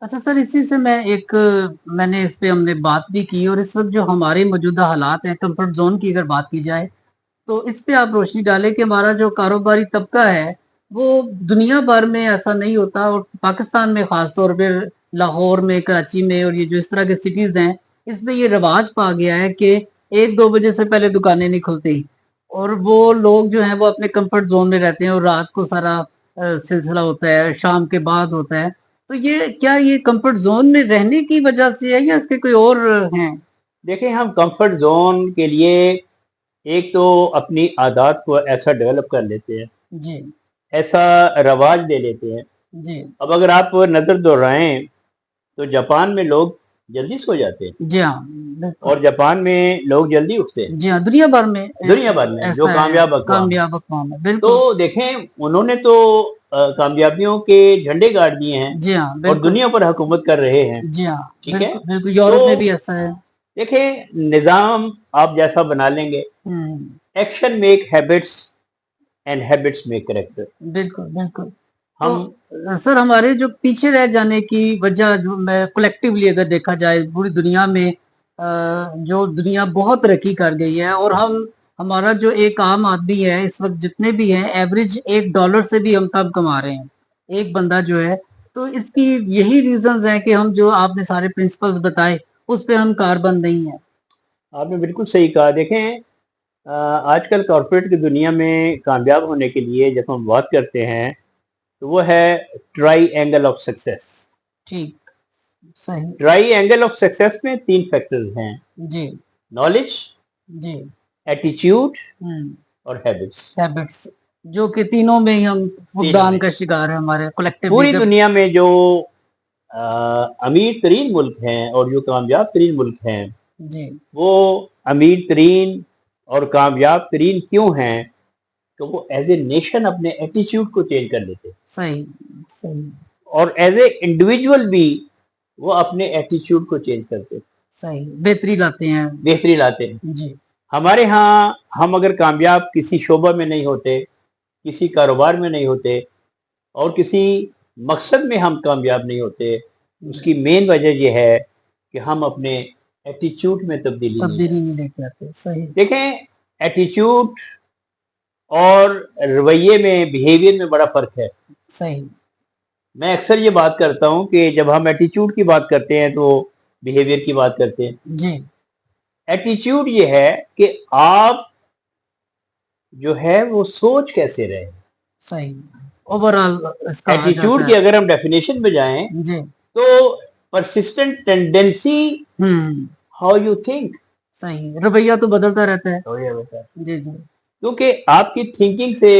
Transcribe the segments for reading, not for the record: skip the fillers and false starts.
اچھا سر، اسی سے میں نے اس پہ ہم نے بات بھی کی، اور اس وقت جو ہمارے موجودہ حالات ہیں کمفرٹ زون کی اگر بات کی جائے تو اس پہ آپ روشنی ڈالیں کہ ہمارا جو کاروباری طبقہ ہے وہ دنیا بھر میں ایسا نہیں ہوتا، اور پاکستان میں خاص طور پہ لاہور میں، کراچی میں، اور یہ جو اس طرح کے سٹیز ہیں اس میں یہ رواج پا گیا ہے کہ 1-2 بجے سے پہلے دکانیں نہیں کھلتی، اور وہ لوگ جو ہیں وہ اپنے کمفرٹ زون میں رہتے ہیں، اور رات کو سارا سلسلہ ہوتا ہے، شام کے بعد ہوتا ہے۔ تو یہ کمفرٹ زون میں رہنے کی وجہ سے ہے یا اس کے کوئی اور ہیں؟ دیکھیں، ہم کمفرٹ زون کے لیے ایک تو اپنی عادات کو ایسا ڈیولپ کر لیتے ہیں، جی ایسا رواج دے لیتے ہیں۔ جی اب اگر آپ نظر دوہرائیں تو جاپان میں لوگ جلدی سو جاتے ہیں، جی ہاں، بالکل۔ اور جاپان میں لوگ جلدی اٹھتے ہیں، جی ہاں، دنیا بھر میں دنیا بھر میں جو ایسا ہے، کامیاب اقوام ہے۔ کامیاب اقوام ہے، بالکل۔ تو دیکھیں، انہوں نے تو کامیابیوں کے جھنڈے گاڑ دیے ہیں جی ہاں، اور بالکل۔ دنیا پر حکومت کر رہے ہیں، جی ہاں، ٹھیک ہے۔ بالکل بالکل، تو یورپ میں بھی ایسا ہے۔ دیکھیں، نظام آپ جیسا بنا لیں گے، action make habits and habits make character. بالکل بالکل۔ ہم تو سر، ہمارے جو پیچھے رہ جانے کی وجہ جو میں کولیکٹیولی اگر دیکھا جائے پوری دنیا میں، جو دنیا بہت ترقی کر گئی ہے، اور ہمارا جو ایک عام آدمی ہے اس وقت جتنے بھی ہیں ایوریج $1 سے بھی ہم کم کما رہے ہیں ایک بندہ جو ہے۔ تو اس کی یہی ریزنز ہیں کہ ہم جو آپ نے سارے پرنسپلز بتائے اس پہ ہم کاربند نہیں ہیں۔ آپ نے بالکل صحیح کہا۔ دیکھیں، آج کل کارپوریٹ کی دنیا میں کامیاب ہونے کے لیے جب ہم بات کرتے ہیں تو وہ ہے ٹرائی اینگل آف سکسیس۔ ٹھیک، صحیح۔ ٹرائی اینگل آف سکسیس میں 3 فیکٹرز ہیں: جی نالج، جی، ایٹیچیوڈ اور ہیبٹس، جو کہ تینوں میں ہی ہم فقدان کا شکار ہیں ہمارے کولیکٹیولی۔ پوری دنیا میں جو امیر ترین ملک ہیں اور جو کامیاب ترین ملک ہیں، جی، وہ امیر ترین اور کامیاب ترین کیوں ہیں؟ تو وہ ایز اے نیشن اپنے ایٹیچیوڈ کو چینج کر لیتے، صحیح صحیح، اور ایز اے انڈیویجول بھی وہ اپنے ایٹیچیوڈ کو چینج کرتے، صحیح، بہتری لاتے ہیں۔ بہتری لاتے ہیں۔ جی ہمارے ہاں ہم اگر کامیاب کسی شعبہ میں نہیں ہوتے، کسی کاروبار میں نہیں ہوتے، اور کسی مقصد میں ہم کامیاب نہیں ہوتے، اس کی مین وجہ یہ ہے کہ ہم اپنے ایٹیچیوڈ میں تبدیلی نہیں لے کے آتے۔ صحیح، دیکھیں، ایٹیچیوڈ اور رویے میں، بیہیویئر میں بڑا فرق ہے۔ صحیح، میں اکثر یہ بات کرتا ہوں کہ جب ہم ایٹیچیوڈ کی بات کرتے ہیں تو بیہیویئر کی بات کرتے ہیں۔ جی، ایٹیچیوڈ یہ ہے کہ آپ جو ہے وہ سوچ کیسے رہے۔ صحیح، اوورآل اس کا ایٹیچیوڈ کی اگر ہم ڈیفینیشن میں جائیں جی، تو persistent tendency how you think. صحیح، رویہ تو بدلتا رہتا ہے۔ جی جی، کیونکہ آپ کی تھنکنگ سے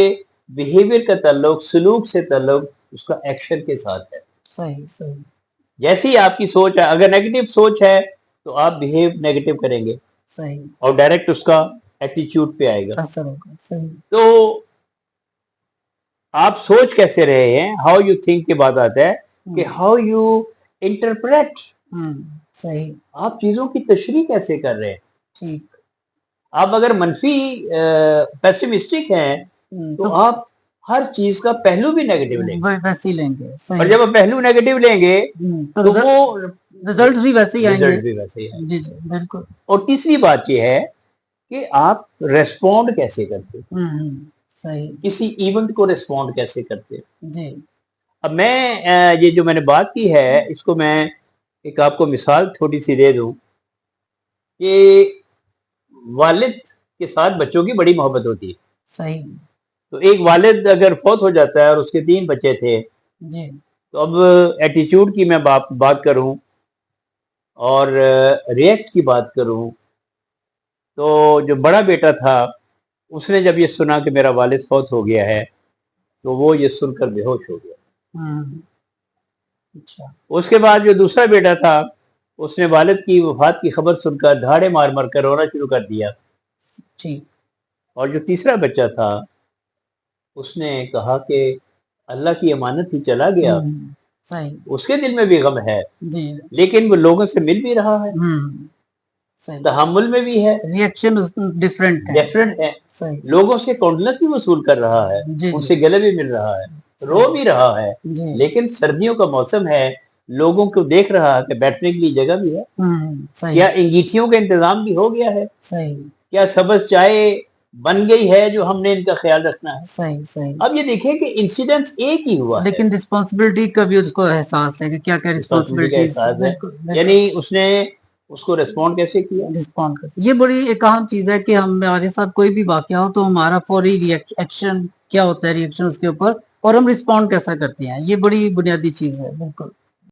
بیہیویئر کا تعلق، سلوک سے تعلق اس کا ایکشن کے ساتھ ہے۔ صحیح صحیح، جیسی آپ کی سوچ ہے، اگر نیگیٹو سوچ ہے تو آپ بیہیو نیگیٹو کریں گے، صحیح، اور ڈائریکٹ اس کا ایٹیچیوڈ پہ آئے گا۔ اثر ہوگا۔ صحیح، تو آپ سوچ کیسے رہے ہیں، ہاؤ یو تھنک کے بعد آتا ہے کہ ہاؤ یو انٹرپریٹ، صحیح، آپ چیزوں کی تشریح کیسے کر رہے ہیں۔ ٹھیک، آپ اگر منفی پیسمسٹک ہیں تو آپ ہر چیز کا پہلو بھی نیگیٹو لیں گے، ویسے ہی لیں گے۔ اور جب آپ پہلو نیگیٹو لیں گے تو وہ رزلٹ بھی ویسے ہی آئیں گے۔ رزلٹ بھی ویسے ہی آئیں گے۔ جی جی، بالکل۔ اور تیسری بات یہ ہے کہ آپ ریسپونڈ کیسے کرتے، صحیح، کسی ایونٹ کو ریسپونڈ کیسے کرتے۔ جی، اب میں یہ جو میں نے بات کی ہے اس کو میں ایک آپ کو مثال تھوڑی سی دے دوں کہ والد کے ساتھ بچوں کی بڑی محبت ہوتی ہے۔ صحیح، تو ایک والد اگر فوت ہو جاتا ہے اور اس کے 3 بچے تھے، جی، تو اب ایٹیچیوڈ کی میں بات کروں اور ریئیکٹ کی بات کروں تو جو بڑا بیٹا تھا اس نے جب یہ سنا کہ میرا والد فوت ہو گیا ہے تو وہ یہ سن کر بے ہوش ہو گیا۔ اچھا، اس کے بعد جو دوسرا بیٹا تھا اس نے والد کی وفات کی خبر سن کر دھاڑے مار مار کر رونا شروع کر دیا۔ ٹھیک، اور جو تیسرا بچہ تھا اس نے کہا کہ اللہ کی امانت ہی چلا گیا، صحیح، اس کے دل میں بھی غم ہے، جی، لیکن وہ لوگوں سے مل بھی رہا ہے، صحیح، تحمل میں بھی ہے، ریئیکشن ڈفرینٹ ہے۔ صحیح، لوگوں سے کونڈنس بھی وصول کر رہا ہے، جی ان جی، سے گلے بھی مل رہا ہے، رو بھی رہا ہے، جی، لیکن سردیوں کا موسم ہے، لوگوں کو دیکھ رہا کہ بیٹھنے کے لیے جگہ بھی ہے, صحیح کیا انگیٹھیوں کا انتظام بھی ہو گیا ہے, صحیح کیا سبز چائے بن گئی ہے جو ہم نے ان کا خیال رکھنا ہے. صحیح صحیح. اب یہ دیکھیں کہ انسیڈنس ایک ہی ہوا ہے, لیکن رسپانسبلٹی کا بھی اس کو احساس ہے کہ کیا کیا رسپانسبلٹی کا رسپانسبلٹیز. احساس ہے, بالکل یعنی اس نے اس کو ریسپونڈ کیسے کیا. رسپونڈ کر یہ بڑی ایک اہم چیز ہے کہ ہمارے ساتھ کوئی بھی واقعہ ہو تو ہمارا فوری ایکشن کیا ہوتا ہے, ریئیکشن اس کے اوپر, اور ہم رسپونڈ کیسا کرتے ہیں, یہ بڑی بنیادی چیز ہے. بالکل.